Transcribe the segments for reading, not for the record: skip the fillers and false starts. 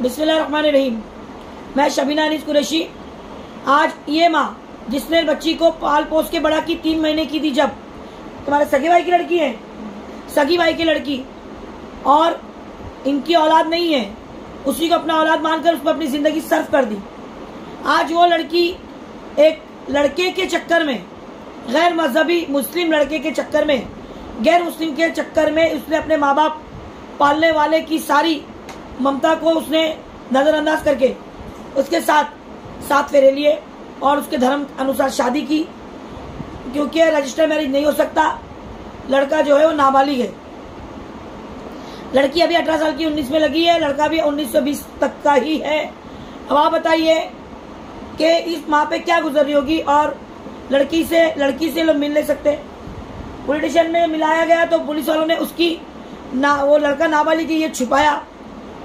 बिस्मिल्लाहिर्रहमानिर्रहीम। मैं शबीना अनीस कुरैशी। आज ये माँ जिसने बच्ची को पाल पोस के बड़ा की 3 महीने की थी, जब तुम्हारे सगे भाई की लड़की है, सगी भाई की लड़की, और इनकी औलाद नहीं है, उसी को अपना औलाद मानकर उस पर अपनी जिंदगी सर्फ कर दी। आज वो लड़की एक लड़के के चक्कर में, गैर मजहबी मुस्लिम लड़के के चक्कर में, गैर मुस्लिम के चक्कर में उसने अपने माँ बाप पालने वाले की सारी ममता को उसने नजरअंदाज करके उसके साथ 7 फेरे लिए और उसके धर्म अनुसार शादी की, क्योंकि रजिस्टर मैरिज नहीं हो सकता। लड़का जो है वो नाबालिग है। लड़की अभी 18 साल की 19 में लगी है, लड़का भी 19 से 20 तक का ही है। अब आप बताइए कि इस माँ पे क्या गुजर रही होगी। और लड़की से लोग मिल नहीं सकते। पुलिस स्टेशन में मिलाया गया तो पुलिस वालों ने उसकी वो लड़का नाबालिग है ये छुपाया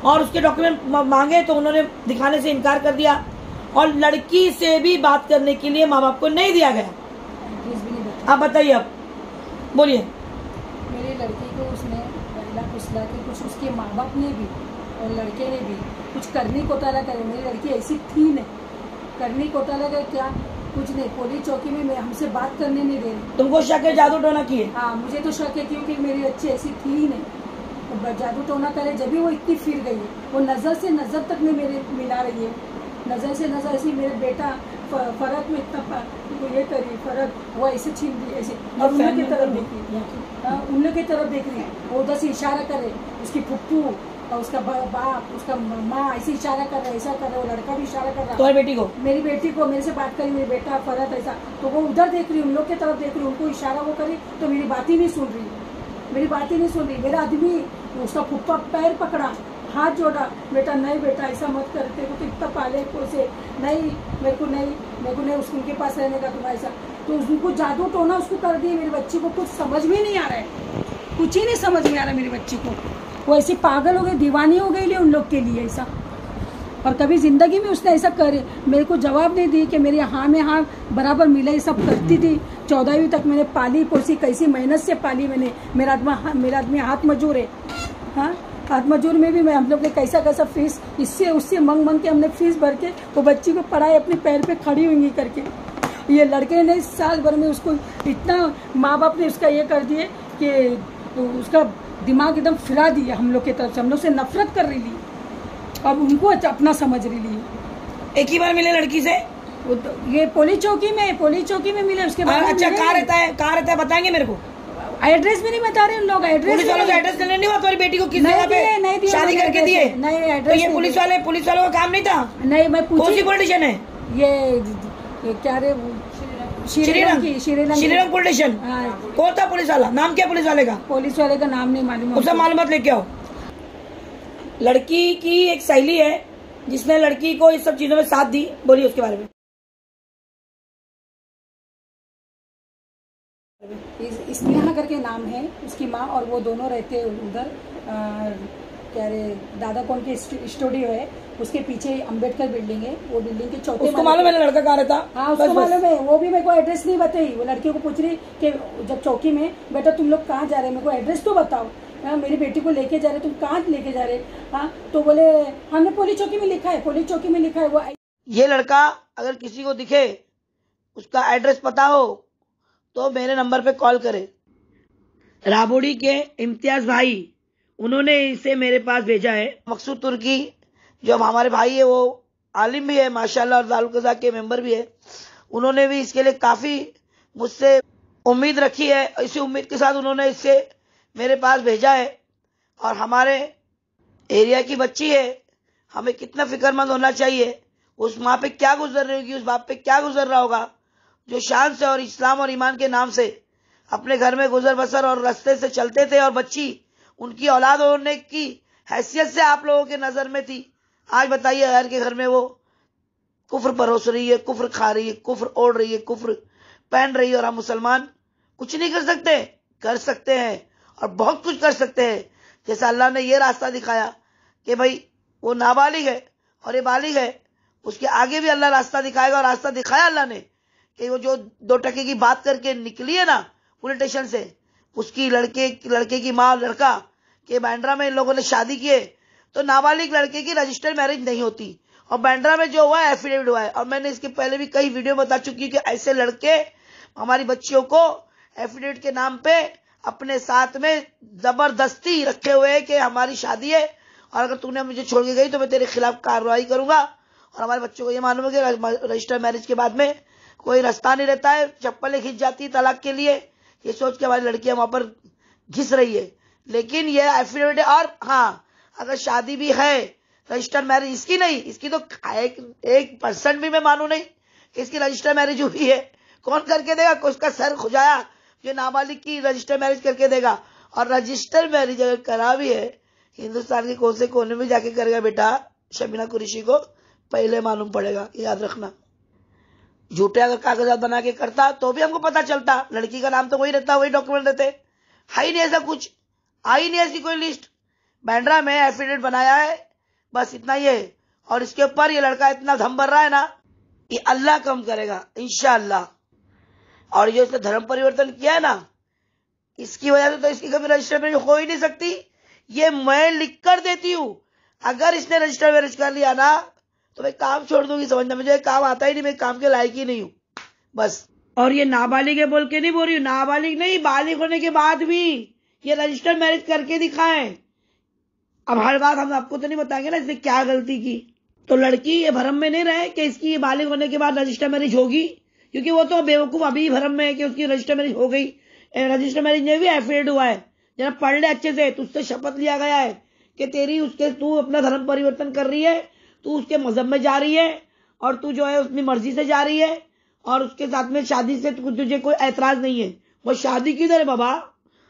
और उसके डॉक्यूमेंट मांगे तो उन्होंने दिखाने से इनकार कर दिया, और लड़की से भी बात करने के लिए माँ बाप को नहीं दिया गया। आप बताइए, अब बोलिए। मेरी लड़की को उसने पहला फुसला के कुछ उसके माँ बाप ने भी और लड़के ने भी कुछ करने को ताला करे। मेरी लड़की ऐसी थी नहीं, करने को ताला करे क्या कुछ नहीं। पुलिस चौकी में हमसे बात करने नहीं दे रही। तुमको शक है जादू टोना किए? हाँ, मुझे तो शक है क्योंकि मेरी बच्ची ऐसी थी ही नहीं। तो जादू टोना करे जब भी वो इतनी फिर गई है। वो नजर से नजर तक में मेरे मिला रही है, नजर से नजर। ऐसी मेरे बेटा फर्क में इतना ये करी, फर्क वो ऐसे छीन दी, ऐसे और उन लोग की तरफ देख रही, उन लोग की तरफ देख रही। वो उधर से इशारा करे, उसकी फुप्पू और उसका बाप, उसका माँ ऐसे इशारा कर रहा है, ऐसा कर रहा है। वो लड़का भी इशारा कर रहा है। तुम्हारी बेटी को? मेरी बेटी को मेरे से बात करी, मेरी बेटा फरत ऐसा, तो वो उधर देख रही, उन लोग की तरफ देख रही, उनको इशारा वो करी तो मेरी बात ही नहीं सुन रही, मेरी बात ही नहीं सुन रही। मेरा आदमी उसका फुप्पा पैर पकड़ा, हाथ जोड़ा, बेटा नहीं, बेटा ऐसा मत करते को तो इतना पाले को से नहीं, मेरे को नहीं उनके पास रहने का तुम्हारा ऐसा। तो उनको जादू टोना उसको कर दिए। मेरी बच्ची को कुछ समझ में नहीं आ रहा है, कुछ ही नहीं समझ में आ रहा मेरी बच्ची को। वो ऐसी पागल हो गई, दीवानी हो गई उन लोग के लिए ऐसा। और कभी जिंदगी में उसने ऐसा करे मेरे को जवाब नहीं दी कि मेरे हाँ में हाँ बराबर मिला। ये सब करती थी। 14वीं तक मैंने पाली पोसी, कैसी मेहनत से पाली मैंने। मेरा आदमी हाथ मजूर है। हाँ, हाथ मजूर में भी हम लोग ने कैसा फीस इससे उससे मंग के हमने फीस भर के वो बच्ची को पढ़ाई, अपने पैर पे खड़ी हुई करके। ये लड़के ने साल भर में उसको इतना, माँ बाप ने उसका ये कर दिए कि उसका दिमाग एकदम फिरा दिया। हम लोग की तरफ से हम लोग से नफरत कर रही थी, अब उनको अपना समझ रही थी। एक ही बार मिले लड़की से? ये पुलिस चौकी में मिले। उसके बाद अच्छा, कहाँ रहता है बताएंगे मेरे को? एड्रेस भी नहीं बता रहे उन लोग। एड्रेस पुलिस वालों का एड्रेस देने नहीं हुआ? तुम्हारी बेटी को किस जगह पे शादी करके दिए? नहीं एड्रेस। तो ये पुलिस वालों का काम नहीं था? नहीं, मैं पूछी। कौन सी पॉलिटिशियन है ये क्या रे, श्रीरंग पॉलिटिशियन? कौन था पुलिस वाला? नाम क्या पुलिस वाले का? पुलिस वाले का नाम नहीं मालूम। उसका मालूमात लेके आओ। लड़की की एक सहेली है जिसने लड़की को इस सब चीजों में साथ दी, बोलिए उसके बारे में। स्नेहा करके नाम है उसकी माँ, और वो दोनों रहते उधर क्या रे दादा कौन की स्टूडियो है, उसके पीछे अंबेडकर बिल्डिंग है। वो बिल्डिंग के चौथे। उसको मालूम है लड़का कहाँ रहता? हाँ, उसको मालूम है। वो भी मेरे को एड्रेस नहीं बताई। वो लड़कियों को पूछ रही कि जब चौकी में, बेटा तुम लोग कहाँ जा रहे हैं, मेरे को एड्रेस तो बताओ। हाँ, मेरी बेटी को लेके जा रहे, तुम कहाँ लेके जा रहे? हाँ, तो बोले हमने पुलिस चौकी में लिखा है, पुलिस चौकी में लिखा है। वो ये लड़का अगर किसी को दिखे, उसका एड्रेस पता हो तो मेरे नंबर पे कॉल करे। राबोड़ी के इम्तियाज भाई, उन्होंने इसे मेरे पास भेजा है। मकसूद तुर्की जो हमारे भाई है, वो आलिम भी है माशाल्लाह और दारुल कज़ा के मेंबर भी है। उन्होंने भी इसके लिए काफी मुझसे उम्मीद रखी है। इसी उम्मीद के साथ उन्होंने इससे मेरे पास भेजा है। और हमारे एरिया की बच्ची है, हमें कितना फिक्रमंद होना चाहिए। उस माँ पे क्या गुजर रही होगी, उस बाप पे क्या गुजर रहा होगा, जो शान से और इस्लाम और ईमान के नाम से अपने घर में गुजर बसर और रास्ते से चलते थे, और बच्ची उनकी औलाद होने की हैसियत से आप लोगों के नजर में थी। आज बताइए यार के घर में वो कुफ्र परोस रही है, कुफ्र खा रही है, कुफ्र ओढ़ रही है, कुफ्र पहन रही है, और हम मुसलमान कुछ नहीं कर सकते? कर सकते हैं, और बहुत कुछ कर सकते हैं। जैसे अल्लाह ने ये रास्ता दिखाया कि भाई वो नाबालिग है और ये बालिग है, उसके आगे भी अल्लाह रास्ता दिखाएगा। और रास्ता दिखाया अल्लाह ने कि वो जो 2 टके की बात करके निकली है ना पुलिस स्टेशन से, उसकी लड़के की माँ और लड़का के बांद्रा में इन लोगों ने शादी किए, तो नाबालिग लड़के की रजिस्टर्ड मैरिज नहीं होती। और बांद्रा में जो हुआ है एफिडेविट हुआ है, और मैंने इसके पहले भी कई वीडियो में बता चुकी कि ऐसे लड़के हमारी बच्चियों को एफिडेविट के नाम पे अपने साथ में जबरदस्ती रखे हुए है कि हमारी शादी है और अगर तूने मुझे छोड़ के गई तो मैं तेरे खिलाफ कार्रवाई करूंगा। और हमारे बच्चों को ये मालूम है कि रजिस्टर्ड मैरिज के बाद में कोई रास्ता नहीं रहता है, चप्पलें खिंच जाती है तलाक के लिए, ये सोच के हमारी लड़कियां वहां पर घिस रही है। लेकिन ये एफिडेविट है। और हाँ, अगर शादी भी है, रजिस्टर्ड मैरिज इसकी नहीं, इसकी तो 1% भी मैं मानू नहीं कि इसकी रजिस्टर्ड मैरिज हुई है। कौन करके देगा? उसका सर खुजाया जो नाबालिग की रजिस्टर्ड मैरिज करके देगा। और रजिस्टर्ड मैरिज अगर करा भी है, हिंदुस्तान के कौन से कोने में जाके करेगा बेटा, शबीना कुरैशी को पहले मालूम पड़ेगा, याद रखना। झूठे अगर कागजात बना के करता तो भी हमको पता चलता, लड़की का नाम तो वही रहता, वही डॉक्यूमेंट रहते। है ही नहीं ऐसा कुछ, आई नहीं ऐसी कोई लिस्ट। बांद्रा में एफिडेविट बनाया है, बस इतना ही है। और इसके ऊपर ये लड़का इतना धम भर रहा है ना, ये अल्लाह कम करेगा इंशाअल्लाह। और जो इसने धर्म परिवर्तन किया है ना, इसकी वजह से तो इसकी कभी रजिस्टर मैरिज हो ही नहीं सकती। ये मैं लिख कर देती हूं, अगर इसने रजिस्टर मैरिज कर लिया ना तो मैं काम छोड़ दूंगी, समझना। मुझे काम आता ही नहीं, मैं काम के लायक ही नहीं हूं बस। और ये नाबालिग है बोल के नहीं बोल रही हूँ, नाबालिग नहीं, बालिग होने के बाद भी ये रजिस्टर्ड मैरिज करके दिखाएं। अब हर बात हम आपको तो नहीं बताएंगे ना इसने क्या गलती की। तो लड़की ये भरम में नहीं रहे कि इसकी बालिग होने के बाद रजिस्टर मैरिज होगी, क्योंकि वो तो बेवकूफ अभी भरम में है कि उसकी रजिस्टर मैरिज हो गई। रजिस्टर मैरिज में भी एफिडेविट हुआ है, जरा पढ़ ले अच्छे से। तुझसे शपथ लिया गया है कि तू अपना धर्म परिवर्तन कर रही है, तू उसके मजहब में जा रही है और तू जो है अपनी मर्जी से जा रही है और उसके साथ में शादी से तुझे कोई ऐतराज नहीं है। वो शादी किधर है बाबा,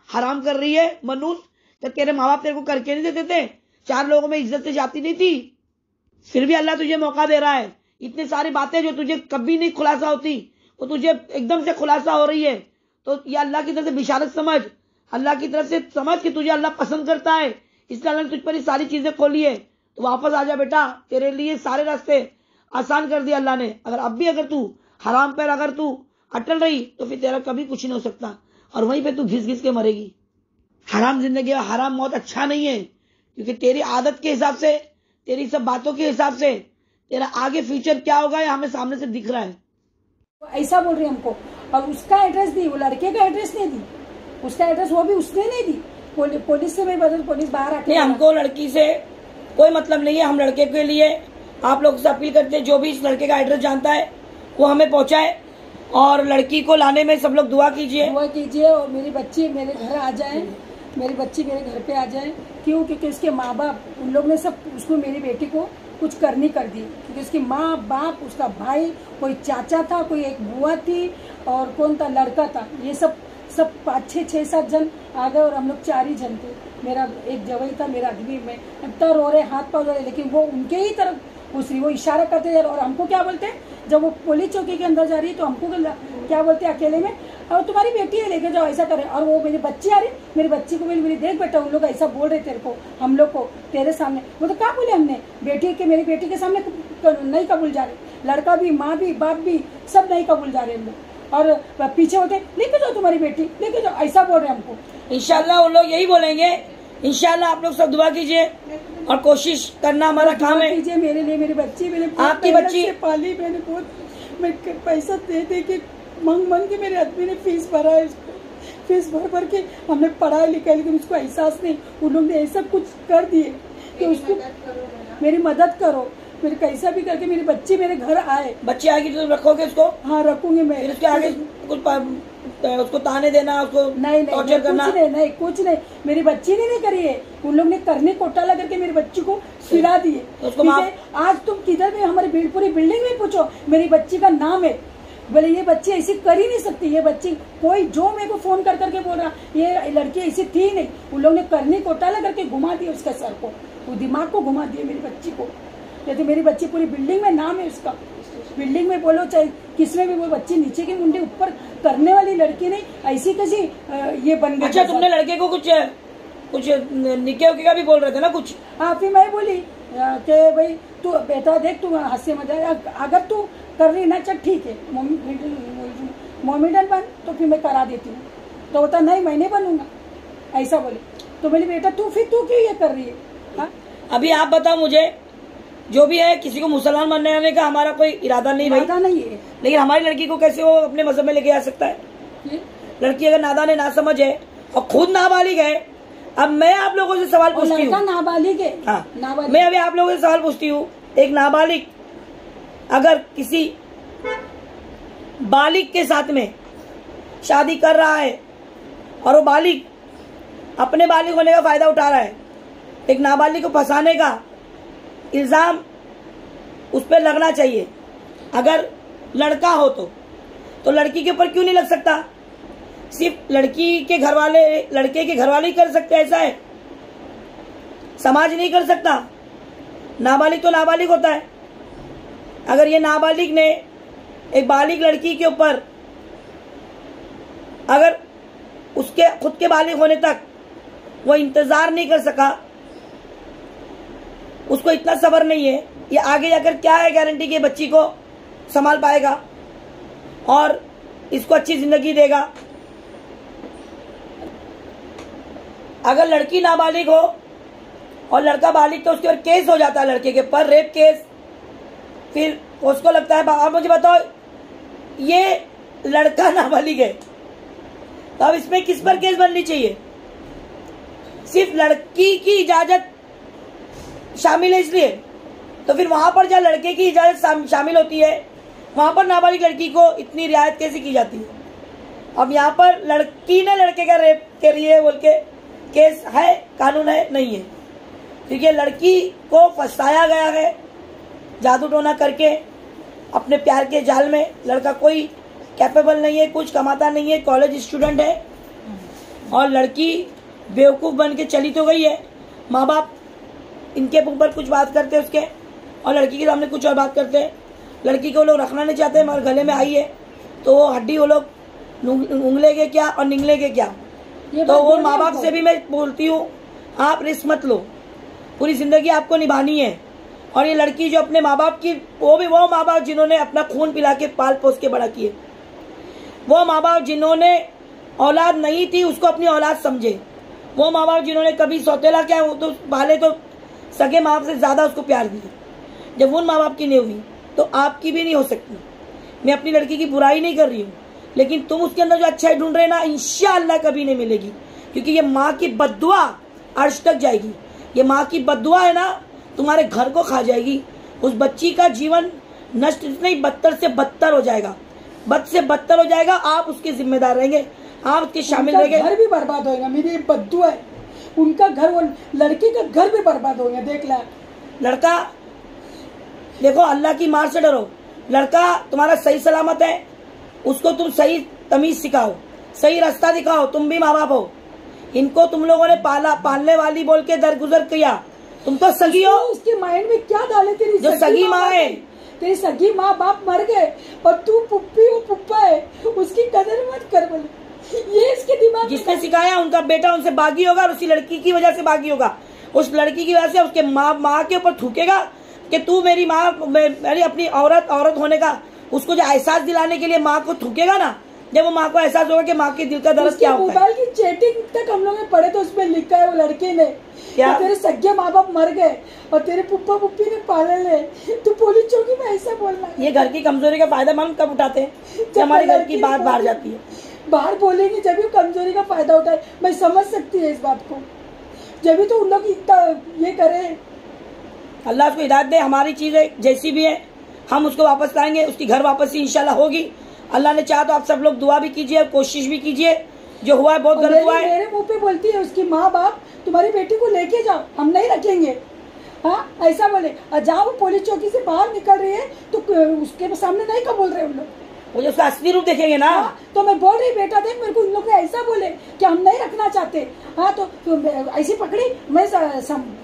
हराम कर रही है मनुष्य। तो तेरे माँ बाप तेरे को करके नहीं देते थे, 4 लोगों में इज्जत से जाती नहीं थी, फिर भी अल्लाह तुझे मौका दे रहा है। इतनी सारी बातें जो तुझे कभी नहीं खुलासा होती वो तुझे एकदम से खुलासा हो रही है। तो ये अल्लाह की तरफ से बिशारत समझ, अल्लाह की तरफ से समझ कि तुझे अल्लाह पसंद करता है, इसलिए अल्लाह ने तुझ पर ये सारी चीजें खोली है। तो वापस आ जा बेटा, तेरे लिए सारे रास्ते आसान कर दिया अल्लाह ने। अगर तू हराम पर अगर तू अटल रही तो फिर तेरा कभी कुछ नहीं हो सकता, और वहीं पे तू घिस घिस के मरेगी। हराम जिंदगी, हराम मौत अच्छा नहीं है, क्योंकि तेरी आदत के हिसाब से, तेरी सब बातों के हिसाब से तेरा आगे फ्यूचर क्या होगा ये हमें सामने से दिख रहा है। ऐसा बोल रही है हमको, और उसका एड्रेस दी, वो लड़के का एड्रेस नहीं दी, उसका एड्रेस वो भी उसने नहीं दी। पुलिस से भी बदल, पुलिस बाहर आके नहीं, हमको लड़की से कोई मतलब नहीं है। हम लड़के के लिए आप लोग से अपील करते हैं, जो भी इस लड़के का एड्रेस जानता है वो हमें पहुंचाए, और लड़की को लाने में सब लोग दुआ कीजिए। और मेरी बच्ची मेरे घर आ जाए, मेरी बच्ची मेरे घर पे आ जाए। क्यों? क्योंकि उसके माँ बाप, उन लोग ने सब उसको, मेरी बेटी को कुछ करनी कर दी, क्योंकि उसकी माँ बाप, उसका भाई, कोई चाचा था, कोई एक बुआ थी और कौन था, लड़का था। ये सब 5, 6, 7 जन आ गए और हम लोग 4 ही जन थे। मेरा एक जवाई था, मेरा आदमी, मैं इतना रो रहे, हाथ पाँव रो रहे, लेकिन वो उनके ही तरफ दूसरी वो इशारा करते जा रहे। और हमको क्या बोलते हैं, जब वो पुलिस चौकी के अंदर जा रही है तो हमको क्या बोलते हैं अकेले में, और तुम्हारी बेटी है लेके जाओ, ऐसा करे। और वो मेरी बच्ची आ रही, मेरी बच्ची को मेरी देख बेटा, उन लोग ऐसा बोल रहे तेरे को, हम लोग को, तेरे सामने। वो तो क्या बोले हमने, बेटी के, मेरी बेटी के सामने नहीं कबूल जा रहे, लड़का भी, माँ भी, बाप भी, सब नहीं कबूल जा रहे हम लोग। और पीछे होते लेके जाओ तुम्हारी बेटी, लेके जाओ, ऐसा बोल रहे हमको। इंशाल्लाह वो लोग यही बोलेंगे। इंशाल्लाह आप लोग सब दुआ कीजिए और कोशिश करना हमारा काम है। कीजिए मेरे लिए, मेरी बच्ची, मैंने आपकी बच्ची पाली, मैंने बहुत, मैं पैसा दे के मांग के मेरे आदमी ने फीस भरा है, फीस भर के हमने पढ़ाई लिखाई, लेकिन उसको एहसास नहीं। उन लोग ने ऐसा कुछ कर दिए कि उसको मेरी मदद करो, मेरे कैसा भी करके मेरी बच्ची मेरे घर आए। बच्ची आएगी तो रखोगे उसको? हाँ रखूंगी मैं। फिर उसके आगे उसको ताने देना, उसको नहीं टॉर्चर करना? नहीं, कुछ नहीं। मेरी बच्ची ने नहीं करी है, उन लोग ने करने कोटा लगा करके मेरी बच्ची को फिरा दिए। उसको आज तुम किधर भी हमारी पूरी बिल्डिंग में पूछो, मेरी बच्ची का नाम है। बोले ये बच्ची ऐसी कर ही नहीं सकती, ये बच्ची कोई जो मेरे को फोन कर करके बोल रहा ये लड़की ऐसी थी नहीं। उन लोग ने करने कोटा लगा करके घुमा दिया उसका सर को, वो दिमाग को घुमा दिया मेरी बच्ची को। यदि मेरी बच्ची पूरी बिल्डिंग में नाम है उसका, बिल्डिंग में बोलो चाहे किसमें भी, वो बच्ची नीचे की मुंडी ऊपर करने वाली लड़की नहीं, ऐसी कैसी ये बन गई। अच्छा, तुमने लड़के को कुछ निके उके का भी बोल रहे थे ना कुछ? हाँ, फिर मैं बोली कि भाई तू बेटा देख, तू हंसे मजाक अगर तू कर रही ना, चल ठीक है मोमिडन बन, तो फिर मैं करा देती हूँ। तो होता नहीं मैं नहीं बनूंगा, ऐसा बोले। तो बोली बेटा तू क्यों ये कर रही है? हाँ, अभी आप बताओ मुझे, जो भी है किसी को मुसलमान बनने का हमारा कोई इरादा नहीं भाई, इरादा नहीं है, लेकिन हमारी लड़की को कैसे वो अपने मजहब में लेके आ सकता है? ये लड़की अगर नादान है, ना समझ है और खुद नाबालिग है। अब मैं आप लोगों से सवाल और पूछती लड़का हूँ, नाबालिग है। हाँ नाबालिग। मैं अभी आप लोगों से सवाल पूछती हूँ, एक नाबालिग अगर किसी बालिग के साथ में शादी कर रहा है और वो बालिग अपने बालिग होने का फायदा उठा रहा है, एक नाबालिग को फंसाने का इल्जाम उस पर लगना चाहिए। अगर लड़का हो तो लड़की के ऊपर क्यों नहीं लग सकता? सिर्फ लड़की के घर वाले, लड़के के घर वाले ही कर सकते, ऐसा है? समाज नहीं कर सकता? नाबालिग तो नाबालिग होता है। अगर ये नाबालिग ने एक बालिग लड़की के ऊपर, अगर उसके खुद के बालिग होने तक वो इंतजार नहीं कर सका, उसको इतना सब्र नहीं है, ये आगे जाकर क्या है गारंटी कि बच्ची को संभाल पाएगा और इसको अच्छी जिंदगी देगा? अगर लड़की नाबालिग हो और लड़का बालिग तो उसके ऊपर केस हो जाता है, लड़के के ऊपर रेप केस। फिर उसको लगता है, आप मुझे बताओ, ये लड़का नाबालिग है तो अब इसमें किस पर केस बननी चाहिए? सिर्फ लड़की की इजाजत शामिल है इसलिए, तो फिर वहां पर जहाँ लड़के की इजाजत शामिल होती है वहां पर नाबालिग लड़की को इतनी रियायत कैसे की जाती है? अब यहाँ पर लड़की ने लड़के का रेप कर रही है बोल के केस है, कानून है? नहीं है, क्योंकि लड़की को फंसाया गया है जादू टोना करके अपने प्यार के जाल में। लड़का कोई कैपेबल नहीं है, कुछ कमाता नहीं है, कॉलेज स्टूडेंट है, और लड़की बेवकूफ़ बन के चली तो गई है। माँ बाप इनके ऊपर कुछ बात करते हैं उसके, और लड़की के सामने कुछ और बात करते हैं। लड़की को वो लोग रखना नहीं चाहते, मगर गले में आई है तो वो हड्डी वो लोग उंगलेंगे क्या और निगलेंगे क्या? तो वो माँ बाप से भी मैं बोलती हूँ, आप रिस्क मत लो, पूरी जिंदगी आपको निभानी है। और ये लड़की जो अपने माँ बाप की, वो भी वो माँ बाप जिन्होंने अपना खून पिला के पाल पोस के बड़ा किए, वो माँ बाप जिन्होंने औलाद नहीं थी उसको अपनी औलाद समझे, वो माँ बाप जिन्होंने कभी सौतेला क्या, वो तो पहले तो सगे माँ बाप से ज़्यादा उसको प्यार दिया। जब उन माँ बाप की नहीं हुई तो आपकी भी नहीं हो सकती। मैं अपनी लड़की की बुराई नहीं कर रही हूँ, लेकिन तुम उसके अंदर जो अच्छाई ढूंढ रहे ना, इंशाअल्लाह कभी नहीं मिलेगी, क्योंकि ये माँ की बद्दुआ अर्श तक जाएगी। ये माँ की बद्दुआ है ना, तुम्हारे घर को खा जाएगी। उस बच्ची का जीवन नष्ट नहीं, बदतर से बदतर हो जाएगा, बद से बदतर हो जाएगा। आप उसके जिम्मेदार रहेंगे, आप उसके शामिल रहेंगे। घर भी बर्बाद होगा। मेरी ये बद्दुआ है, उनका घर, वो लड़की का घर भी बर्बाद होगा। देख ला, लड़का देखो, अल्लाह की मार से डरो। लड़का तुम्हारा सही सलामत है, उसको तुम सही तमीज सिखाओ, सही रास्ता दिखाओ। तुम भी माँ बाप हो, इनको तुम लोगों ने पाला, पालने वाली बोल के दरगुजर किया। तुम तो सगी हो। उसके माइंड में क्या डाले? तेरी जो सगी माँ है, तेरी सगी माँ बाप मर गए और तू पुप्पी हो, पुप्पा है, उसकी कदर मत कर बोले। ये इसके दिमाग जिसने सिखाया उनका बेटा उनसे बागी होगा, और उसी लड़की की वजह से बागी होगा। उस लड़की की वजह से उसके माँ के ऊपर थूकेगा कि तू मेरी माँ, मेरी अपनी औरत होने का, उसको जो एहसास दिलाने के लिए माँ को थूकेगा ना, जब वो माँ को एहसास होगा कि माँ के दिल का दर्द क्या होता है। मोबाइल की चैटिंग तक हम लोग ने पढ़े तो उसमें लिखा है वो लड़के ने क्या, तेरे सगे माँ बाप मर गए और तेरे पुप्पा पुप्पी ने पाले ले, तू पुलिस चौकी में ऐसा बोलना। ये घर की कमजोरी का फायदा हम कब उठाते हैं? जब हमारे घर की बात बाहर जाती है। बाहर बोलेंगे जब भी कमजोरी का फायदा उठाए। मैं समझ सकती है इस बात को, जब भी तो उन लोग इतना ये करे। अल्लाह उसको हिदायत दे। हमारी चीजें जैसी भी है हम उसको वापस लाएंगे, उसकी घर वापसी इंशाल्लाह होगी। अल्लाह ने चाहा तो आप सब लोग दुआ भी कीजिए, कोशिश भी कीजिए। जो हुआ है बहुत गलत हुआ है। मेरे मुंह पे बोलती है उसकी माँ बाप, तुम्हारी बेटी को लेके जाओ, हम नहीं रखेंगे। हाँ, ऐसा बोले। और जहाँ वो पुलिस चौकी से बाहर निकल रही है तो उसके सामने नहीं का बोल रहे उन लोग, वो जो उसका असली रूप देखेंगे ना। तो मैं बोल रही, बेटा देख मेरे को उन लोग ने ऐसा बोले कि हम नहीं रखना चाहते। हाँ, तो ऐसी पकड़ी, मैं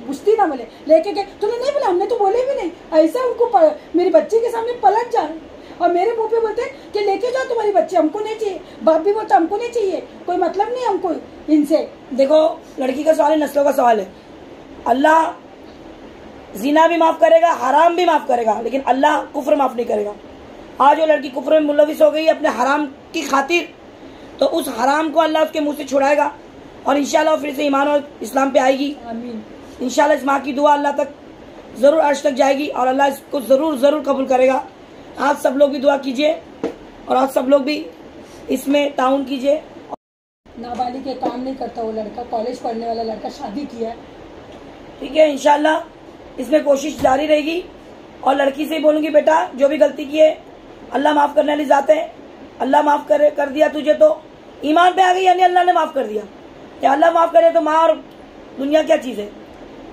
पूछती ना, बोले लेके गए। तूने नहीं बोला? हमने तो बोले भी नहीं। ऐसा उनको मेरी बच्ची के सामने पलट जा रहे और मेरे मुंह पे बोलते कि लेके जाओ तुम्हारी बच्ची, हमको नहीं चाहिए। बाप भी बोलता हमको नहीं चाहिए, कोई मतलब नहीं हमको इनसे। देखो, लड़की का सवाल है, नस्लों का सवाल है। अल्लाह जिना भी माफ करेगा, हराम भी माफ करेगा, लेकिन अल्लाह कुफ्र माफ नहीं करेगा। आज वो लड़की कुफ्र में मुलविस हो गई अपने हराम की खातिर, तो उस हराम को अल्लाह उसके मुंह से छुड़ाएगा और इंशाल्लाह फिर से ईमान और इस्लाम पे आएगी। आमीन। इंशाल्लाह इस माँ की दुआ अल्लाह तक ज़रूर अर्श तक जाएगी और अल्लाह इसको ज़रूर कबूल करेगा। आप सब लोग भी दुआ कीजिए और आप सब लोग भी इसमें ताउन कीजिए। नाबालिग के काम नहीं करता वो लड़का, कॉलेज पढ़ने वाला लड़का, शादी किया है। ठीक है, इंशाल्लाह इसमें कोशिश जारी रहेगी और लड़की से ही बोलूंगी बेटा जो भी गलती की है अल्लाह माफ़ करने वाली ज़ात है। अल्लाह माफ़ कर दिया तुझे तो ईमान पे आ गई, यानी अल्लाह ने माफ़ कर दिया। क्या अल्लाह माफ़ करे तो माँ और दुनिया क्या चीज़ है।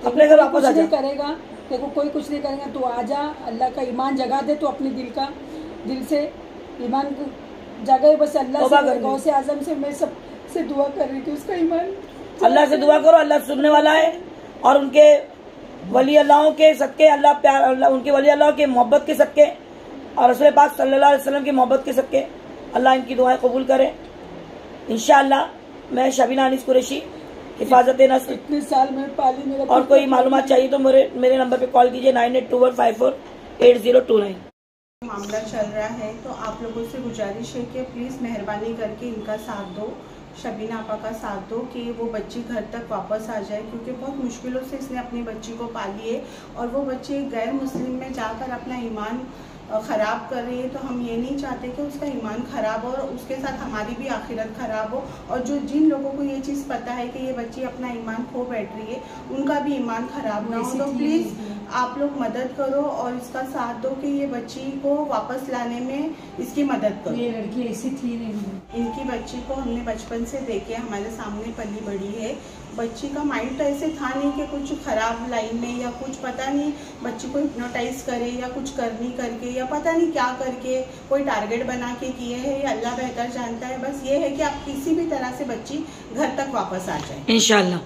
अपने घर वापस आ जा। करेगा देखो, कोई कुछ नहीं करेगा, तू आ जा, अल्लाह का ईमान जगा दे, तो अपने दिल से ईमान जगाए बस। अल्लाह से, गौसे आजम से मैं सबसे दुआ कर रही थी, उसका ईमान अल्लाह से दुआ करो, अल्लाह सुनने वाला है। और उनके वली अल्लाहों के सदके, अल्लाह प्यार, अल्लाह उनके वली अल्लाह के मोहब्बत के सदके और रसूल पाक सल्लल्लाहु अलैहि वसल्लम की मोहब्बत के सदके अल्लाह इनकी दुआएं कबूल करे इंशाअल्लाह। मैं शबीना अनीस कुरैशी, हिफाजत नस्ल। इतने साल में पाली मेरा। और कोई मालूमात चाहिए तो मेरे नंबर पे कॉल कीजिए 9821548029। मामला चल रहा है तो आप लोगों से गुजारिश है कि प्लीज़ मेहरबानी करके इनका साथ दो, शबीना आपा का साथ दो कि वो बच्ची घर तक वापस आ जाए, क्योंकि बहुत मुश्किलों से इसने अपनी बच्ची को पाली है और वो बच्ची गैर मुस्लिम में जाकर अपना ईमान ख़राब कर रही है। तो हम ये नहीं चाहते कि उसका ईमान ख़राब हो और उसके साथ हमारी भी आखिरत ख़राब हो। और जिन लोगों को ये चीज़ पता है कि ये बच्ची अपना ईमान खो बैठ रही है, उनका भी ईमान ख़राब ना हो। तो प्लीज़ आप लोग मदद करो और इसका साथ दो कि ये बच्ची को वापस लाने में इसकी मदद करो। ये लड़की ऐसी थी नहीं, इनकी बच्ची को हमने बचपन से देखे, हमारे सामने पली बड़ी है। बच्ची का माइंड तो ऐसे था नहीं कि कुछ ख़राब लाइन में या कुछ, पता नहीं बच्ची को हिप्नोटाइज करे या कुछ करनी करके या पता नहीं क्या करके कोई टारगेट बना के किए हैं, ये अल्लाह बेहतर जानता है। बस ये है कि आप किसी भी तरह से बच्ची घर तक वापस आ जाए इंशाअल्लाह।